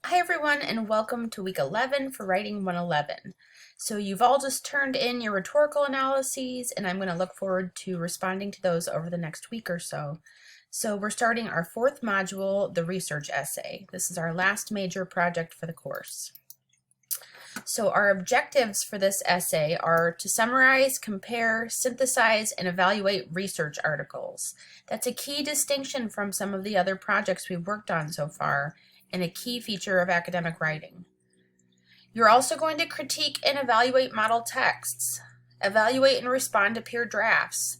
Hi everyone, and welcome to week 11 for writing 111. So you've all just turned in your rhetorical analyses, and I'm going to look forward to responding to those over the next week or so. So we're starting our fourth module, the research essay. This is our last major project for the course. So our objectives for this essay are to summarize, compare, synthesize, and evaluate research articles. That's a key distinction from some of the other projects we've worked on so far, and a key feature of academic writing. You're also going to critique and evaluate model texts, evaluate and respond to peer drafts,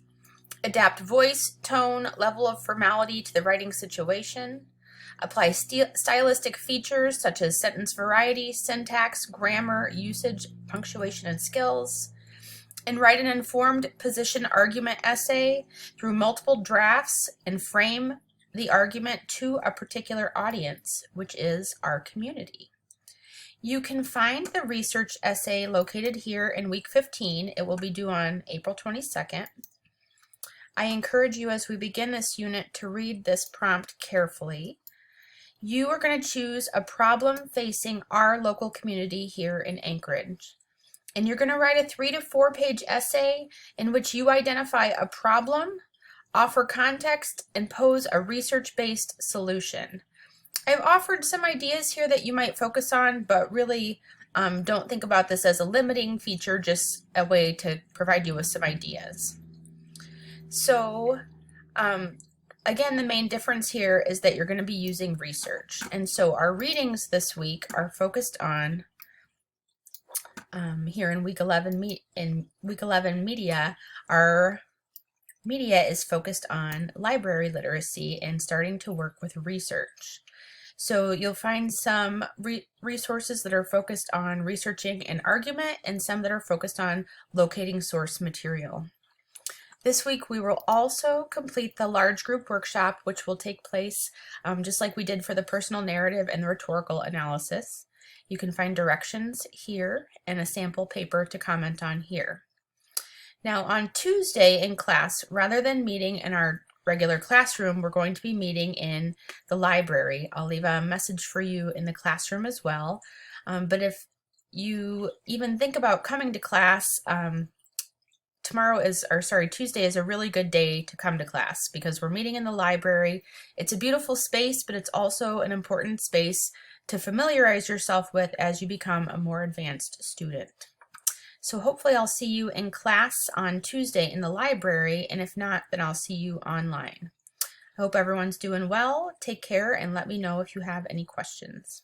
adapt voice, tone, level of formality to the writing situation, apply stylistic features such as sentence variety, syntax, grammar, usage, punctuation, and skills, and write an informed position argument essay through multiple drafts and frame the argument to a particular audience, which is our community. You can find the research essay located here in week 15. It will be due on April 22nd. I encourage you as we begin this unit to read this prompt carefully. You are going to choose a problem facing our local community here in Anchorage. And you're going to write a 3 to 4 page essay in which you identify a problem, offer context, and pose a research-based solution. I've offered some ideas here that you might focus on, but really don't think about this as a limiting feature, just a way to provide you with some ideas. So again, the main difference here is that you're going to be using research. And so our readings this week are focused on, here in week 11 media, our media is focused on library literacy and starting to work with research. So you'll find some resources that are focused on researching an argument and some that are focused on locating source material. This week we will also complete the large group workshop, which will take place just like we did for the personal narrative and the rhetorical analysis. You can find directions here and a sample paper to comment on here. Now on Tuesday in class, rather than meeting in our regular classroom, we're going to be meeting in the library. I'll leave a message for you in the classroom as well. But if you even think about coming to class, Tuesday is a really good day to come to class because we're meeting in the library. It's a beautiful space, but it's also an important space to familiarize yourself with as you become a more advanced student. So hopefully I'll see you in class on Tuesday in the library, and if not, then I'll see you online. I hope everyone's doing well. Take care and let me know if you have any questions.